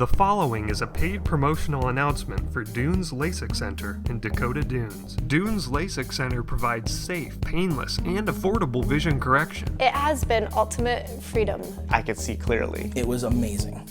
The following is a paid promotional announcement for Dunes LASIK Center in Dakota Dunes. Dunes LASIK Center provides safe, painless, and affordable vision correction. It has been ultimate freedom. I could see clearly. It was amazing.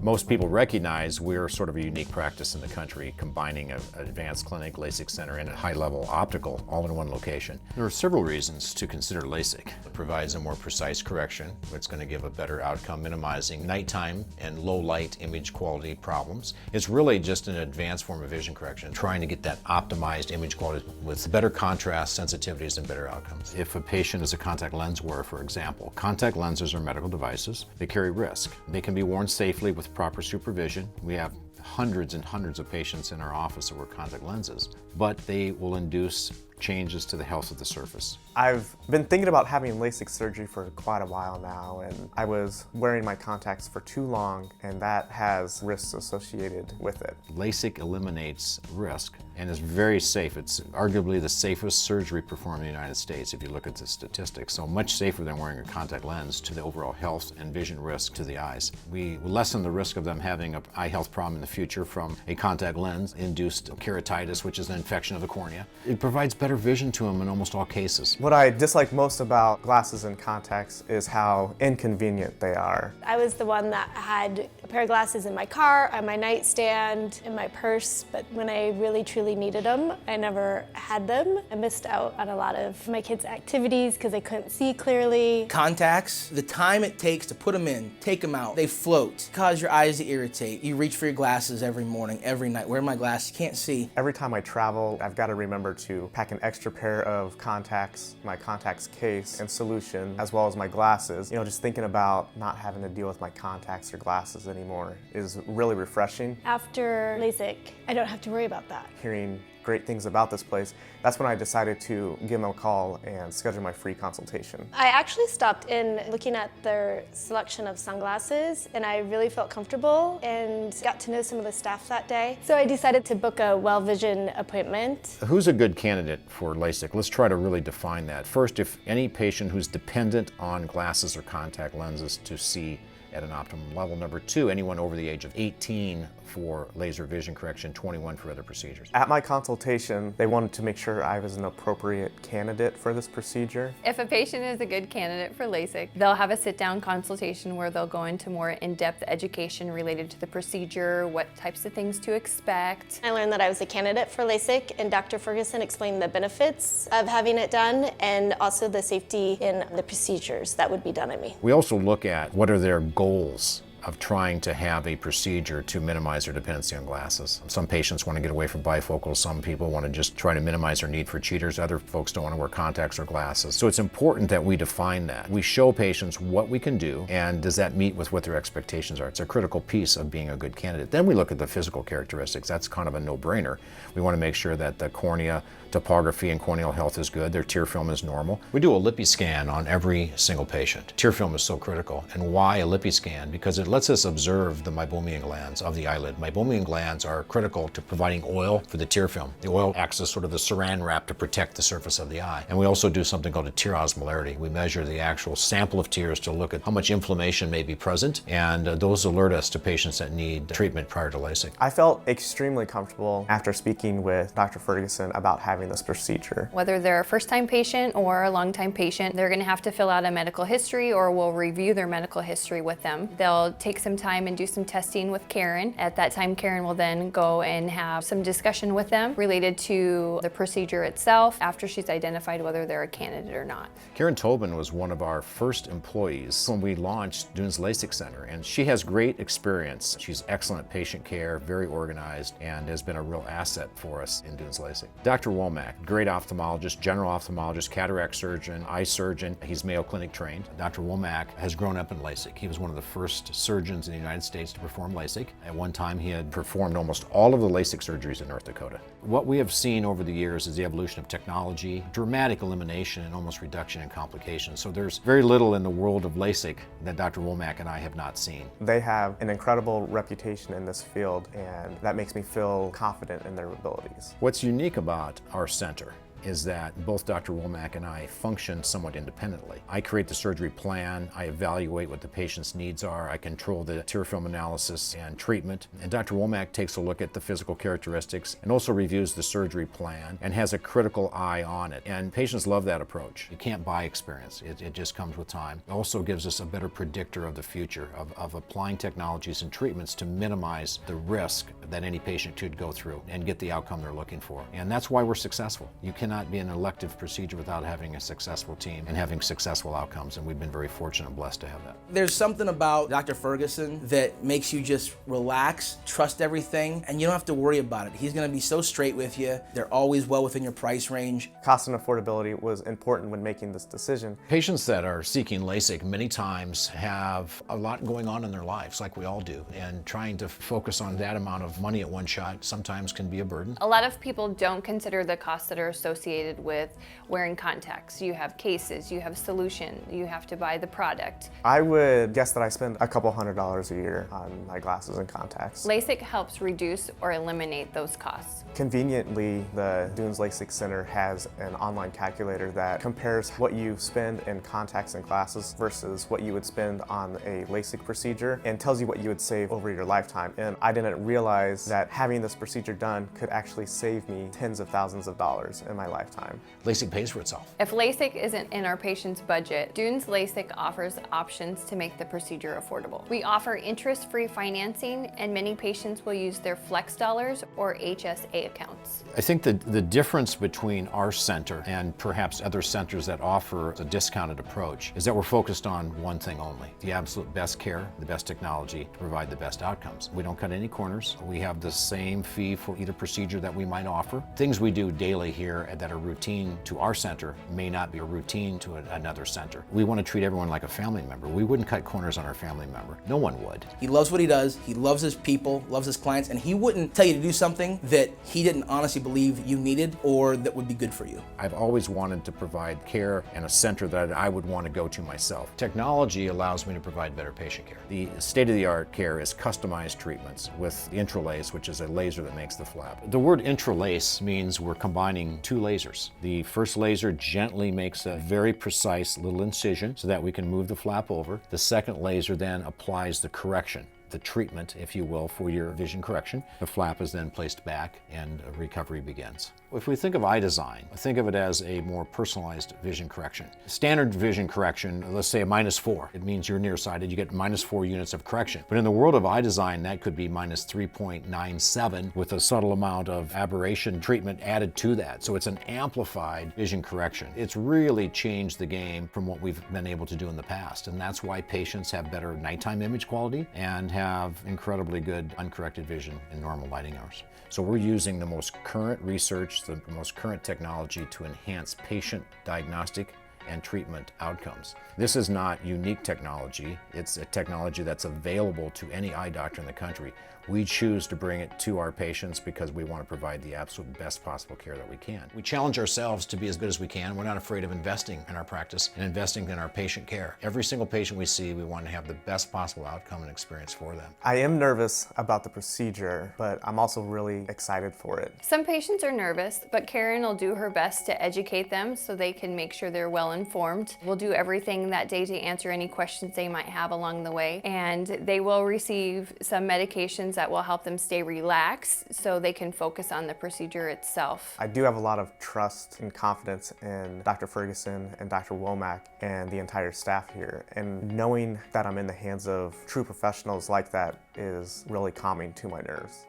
Most people recognize we're sort of a unique practice in the country, combining an advanced clinic, LASIK center, and a high-level optical all in one location. There are several reasons to consider LASIK. It provides a more precise correction. It's going to give a better outcome, minimizing nighttime and low-light image quality problems. It's really just an advanced form of vision correction, trying to get that optimized image quality with better contrast, sensitivities, and better outcomes. If a patient is a contact lens wearer, for example, contact lenses are medical devices. They carry risk. They can be worn safely with proper supervision. We have hundreds and hundreds of patients in our office that wear contact lenses, but they will induce changes to the health of the surface. I've been thinking about having LASIK surgery for quite a while now, and I was wearing my contacts for too long, and that has risks associated with it. LASIK eliminates risk and is very safe. It's arguably the safest surgery performed in the United States if you look at the statistics, so much safer than wearing a contact lens to the overall health and vision risk to the eyes. We lessen the risk of them having an eye health problem in the future from a contact lens-induced keratitis, which is an infection of the cornea. It provides better vision to them in almost all cases. What I dislike most about glasses and contacts is how inconvenient they are. I was the one that had a pair of glasses in my car, on my nightstand, in my purse, but when I really truly needed them, I never had them. I missed out on a lot of my kids' activities because I couldn't see clearly. Contacts, the time it takes to put them in, take them out, they float, cause your eyes to irritate. You reach for your glasses every morning, every night. Where are my glasses? Can't see. Every time I travel, I've got to remember to pack an extra pair of contacts, my contacts case and solution, as well as my glasses. You know, just thinking about not having to deal with my contacts or glasses anymore is really refreshing. After LASIK, I don't have to worry about that. Hearing great things about this place, that's when I decided to give them a call and schedule my free consultation. I actually stopped in looking at their selection of sunglasses, and I really felt comfortable and got to know some of the staff that day. So I decided to book a well vision appointment. Who's a good candidate for LASIK? Let's try to really define that. First, if any patient who's dependent on glasses or contact lenses to see at an optimum level. Number two, anyone over the age of 18 for laser vision correction, 21 for other procedures. At my consultation, they wanted to make sure I was an appropriate candidate for this procedure. If a patient is a good candidate for LASIK, they'll have a sit-down consultation where they'll go into more in-depth education related to the procedure, what types of things to expect. I learned that I was a candidate for LASIK, and Dr. Ferguson explained the benefits of having it done and also the safety in the procedures that would be done on me. We also look at what are their goals of trying to have a procedure to minimize their dependency on glasses. Some patients want to get away from bifocals, some people want to just try to minimize their need for cheaters, other folks don't want to wear contacts or glasses. So it's important that we define that. We show patients what we can do, and does that meet with what their expectations are. It's a critical piece of being a good candidate. Then we look at the physical characteristics. That's kind of a no-brainer. We want to make sure that the cornea topography and corneal health is good, their tear film is normal. We do a lippy scan on every single patient. Tear film is so critical. And why a lippy scan? Because it lets us observe the meibomian glands of the eyelid. Meibomian glands are critical to providing oil for the tear film. The oil acts as sort of the saran wrap to protect the surface of the eye. And we also do something called a tear osmolarity. We measure the actual sample of tears to look at how much inflammation may be present, and those alert us to patients that need treatment prior to LASIK. I felt extremely comfortable after speaking with Dr. Ferguson about having this procedure. Whether they're a first-time patient or a long-time patient, they're going to have to fill out a medical history, or we'll review their medical history with them. They'll take some time and do some testing with Karen. At that time, Karen will then go and have some discussion with them related to the procedure itself after she's identified whether they're a candidate or not. Karen Tobin was one of our first employees when we launched Dunes LASIK Center, and she has great experience. She's excellent patient care, very organized, and has been a real asset for us in Dunes LASIK. Dr. Womack, great ophthalmologist, general ophthalmologist, cataract surgeon, eye surgeon. He's Mayo Clinic trained. Dr. Womack has grown up in LASIK. He was one of the first surgeons in the United States to perform LASIK. At one time, he had performed almost all of the LASIK surgeries in North Dakota. What we have seen over the years is the evolution of technology, dramatic elimination and almost reduction in complications. So there's very little in the world of LASIK that Dr. Womack and I have not seen. They have an incredible reputation in this field, and that makes me feel confident in their abilities. What's unique about our center is that both Dr. Womack and I function somewhat independently. I create the surgery plan, I evaluate what the patient's needs are, I control the tear film analysis and treatment, and Dr. Womack takes a look at the physical characteristics and also reviews the surgery plan and has a critical eye on it. And patients love that approach. You can't buy experience, it just comes with time. It also gives us a better predictor of the future, of applying technologies and treatments to minimize the risk that any patient could go through and get the outcome they're looking for. And that's why we're successful. You cannot be an elective procedure without having a successful team and having successful outcomes, and we've been very fortunate and blessed to have that. There's something about Dr. Ferguson that makes you just relax, trust everything, and you don't have to worry about it. He's gonna be so straight with you. They're always well within your price range. Cost and affordability was important when making this decision. Patients that are seeking LASIK many times have a lot going on in their lives, like we all do, and trying to focus on that amount of money at one shot sometimes can be a burden. A lot of people don't consider the costs that are associated with wearing contacts. You have cases, you have solution, you have to buy the product. I would guess that I spend a couple $100s a year on my glasses and contacts. LASIK helps reduce or eliminate those costs. Conveniently, the Dunes LASIK Center has an online calculator that compares what you spend in contacts and glasses versus what you would spend on a LASIK procedure and tells you what you would save over your lifetime. And I didn't realize that having this procedure done could actually save me tens of thousands of dollars in my lifetime. LASIK pays for itself. If LASIK isn't in our patient's budget, Dunes LASIK offers options to make the procedure affordable. We offer interest-free financing, and many patients will use their Flex dollars or HSA accounts. I think the difference between our center and perhaps other centers that offer a discounted approach is that we're focused on one thing only: the absolute best care, the best technology to provide the best outcomes. We don't cut any corners. We have the same fee for either procedure that we might offer. Things we do daily here that are routine to our center may not be a routine to another center. We want to treat everyone like a family member. We wouldn't cut corners on our family member. No one would. He loves what he does, he loves his people, loves his clients, and he wouldn't tell you to do something that he didn't honestly believe you needed or that would be good for you. I've always wanted to provide care and a center that I would want to go to myself. Technology allows me to provide better patient care. The state-of-the-art care is customized treatments with the intralace, which is a laser that makes the flap. The word intralace means we're combining two lasers. The first laser gently makes a very precise little incision so that we can move the flap over. The second laser then applies the correction, the treatment, if you will, for your vision correction. The flap is then placed back and recovery begins. If we think of eye design, think of it as a more personalized vision correction. Standard vision correction, let's say a -4, it means you're nearsighted, you get -4 units of correction. But in the world of eye design, that could be -3.97 with a subtle amount of aberration treatment added to that. So it's an amplified vision correction. It's really changed the game from what we've been able to do in the past. And that's why patients have better nighttime image quality and have incredibly good uncorrected vision in normal lighting hours. So we're using the most current research, the most current technology to enhance patient diagnostic and treatment outcomes. This is not unique technology. It's a technology that's available to any eye doctor in the country. We choose to bring it to our patients because we want to provide the absolute best possible care that we can. We challenge ourselves to be as good as we can. We're not afraid of investing in our practice and investing in our patient care. Every single patient we see, we want to have the best possible outcome and experience for them. I am nervous about the procedure, but I'm also really excited for it. Some patients are nervous, but Karen will do her best to educate them so they can make sure they're well informed. We'll do everything that day to answer any questions they might have along the way, and they will receive some medications that will help them stay relaxed so they can focus on the procedure itself. I do have a lot of trust and confidence in Dr. Ferguson and Dr. Womack and the entire staff here, and knowing that I'm in the hands of true professionals like that is really calming to my nerves.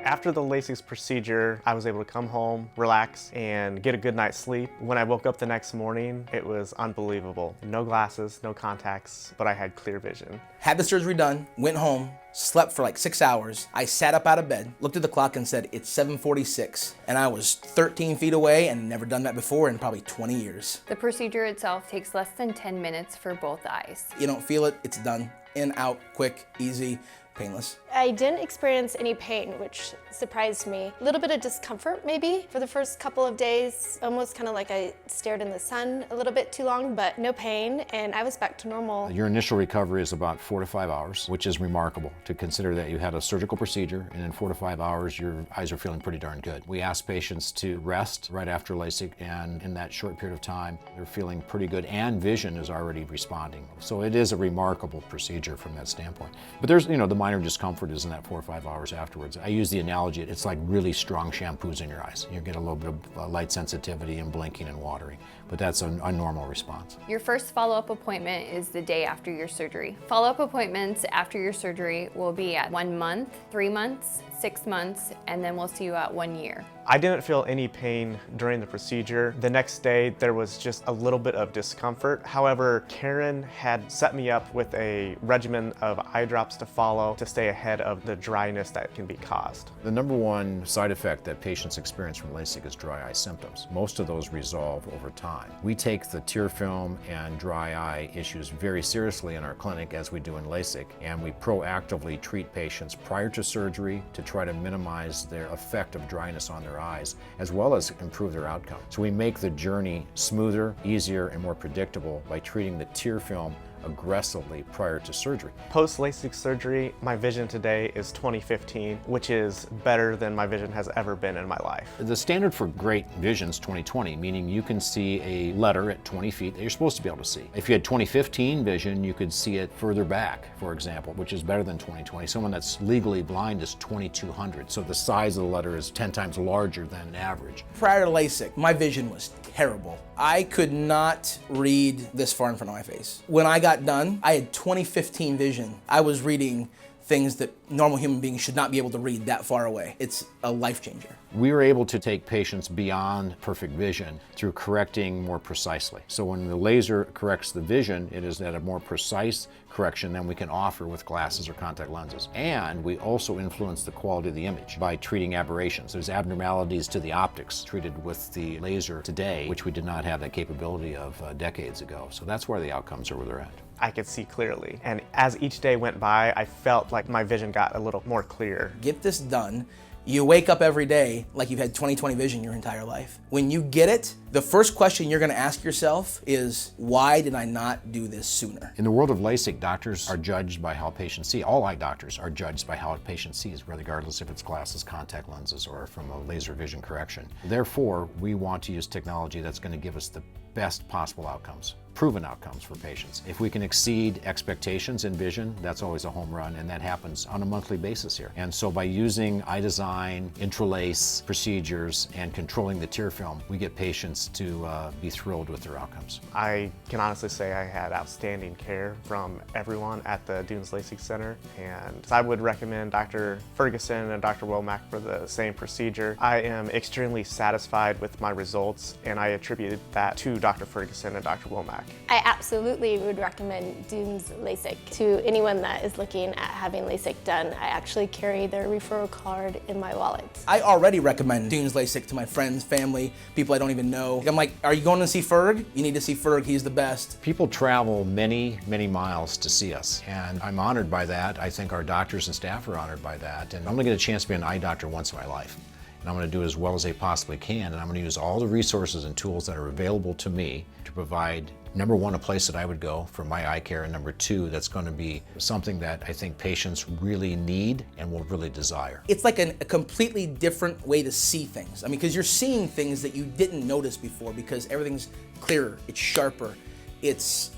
After the LASIK procedure, I was able to come home, relax, and get a good night's sleep. When I woke up the next morning, it was unbelievable. No glasses, no contacts, but I had clear vision. Had the surgery done, went home, slept for like 6 hours. I sat up out of bed, looked at the clock and said, it's 7:46. And I was 13 feet away and never done that before in probably 20 years. The procedure itself takes less than 10 minutes for both eyes. You don't feel it, it's done. In, out, quick, easy. painless. I didn't experience any pain, which surprised me. A little bit of discomfort maybe for the first couple of days, almost kind of like I stared in the sun a little bit too long, but no pain, and I was back to normal. Your initial recovery is about 4 to 5 hours, which is remarkable to consider that you had a surgical procedure and in 4 to 5 hours your eyes are feeling pretty darn good. We ask patients to rest right after LASIK, and in that short period of time they're feeling pretty good and vision is already responding. So it is a remarkable procedure from that standpoint. But there's, the minor discomfort is in that 4 or 5 hours afterwards. I use the analogy, it's like really strong shampoos in your eyes. You get a little bit of light sensitivity and blinking and watering, but that's a normal response. Your first follow-up appointment is the day after your surgery. Follow-up appointments after your surgery will be at 1 month, 3 months, 6 months, and then we'll see you at 1 year. I didn't feel any pain during the procedure. The next day, there was just a little bit of discomfort. However, Karen had set me up with a regimen of eye drops to follow to stay ahead of the dryness that can be caused. The number one side effect that patients experience from LASIK is dry eye symptoms. Most of those resolve over time. We take the tear film and dry eye issues very seriously in our clinic, as we do in LASIK, and we proactively treat patients prior to surgery to try to minimize their effect of dryness on their eyes, as well as improve their outcome. So we make the journey smoother, easier, and more predictable by treating the tear film aggressively prior to surgery. Post-LASIK surgery, my vision today is 20/15, which is better than my vision has ever been in my life. The standard for great vision is 20/20, meaning you can see a letter at 20 feet that you're supposed to be able to see. If you had 20/15 vision, you could see it further back, for example, which is better than 20/20. Someone that's legally blind is 2200, so the size of the letter is 10 times larger than an average. Prior to LASIK, my vision was terrible. I could not read this far in front of my face. When I got done, I had 20/15 vision. I was reading things that normal human beings should not be able to read that far away. It's a life changer. We were able to take patients beyond perfect vision through correcting more precisely. So when the laser corrects the vision, it is at a more precise correction than we can offer with glasses or contact lenses. And we also influence the quality of the image by treating aberrations. There's abnormalities to the optics treated with the laser today, which we did not have that capability of decades ago. So that's where the outcomes are where they're at. I could see clearly. And as each day went by, I felt like my vision got a little more clear. Get this done. You wake up every day like you've had 20/20 vision your entire life. When you get it, the first question you're gonna ask yourself is, why did I not do this sooner? In the world of LASIK, doctors are judged by how patients see. All eye doctors are judged by how a patient sees, regardless if it's glasses, contact lenses, or from a laser vision correction. Therefore, we want to use technology that's gonna give us the best possible outcomes, proven outcomes for patients. If we can exceed expectations in vision, that's always a home run, and that happens on a monthly basis here. And so by using eye design, intralace procedures, and controlling the tear film, we get patients to be thrilled with their outcomes. I can honestly say I had outstanding care from everyone at the Dunes LASIK Center, and I would recommend Dr. Ferguson and Dr. Womack for the same procedure. I am extremely satisfied with my results, and I attribute that to Dr. Ferguson and Dr. Womack. I absolutely would recommend Dunes LASIK to anyone that is looking at having LASIK done. I actually carry their referral card in my wallet. I already recommend Dunes LASIK to my friends, family, people I don't even know. I'm like, are you going to see Ferg? You need to see Ferg, he's the best. People travel many, many miles to see us, and I'm honored by that. I think our doctors and staff are honored by that, and I'm gonna get a chance to be an eye doctor once in my life. And I'm going to do as well as they possibly can, and I'm going to use all the resources and tools that are available to me to provide, number one, a place that I would go for my eye care, and number two, that's going to be something that I think patients really need and will really desire. It's like a completely different way to see things. I mean, because you're seeing things that you didn't notice before because everything's clearer, it's sharper.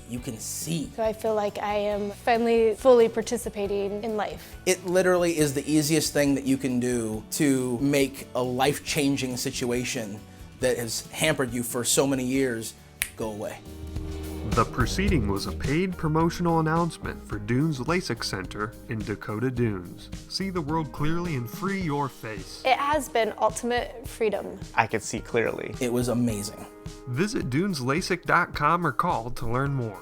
You can see. So I feel like I am finally fully participating in life. It literally is the easiest thing that you can do to make a life-changing situation that has hampered you for so many years go away. The proceeding was a paid promotional announcement for Dunes LASIK Center in Dakota Dunes. See the world clearly and free your face. It has been ultimate freedom. I could see clearly. It was amazing. Visit duneslasik.com or call to learn more.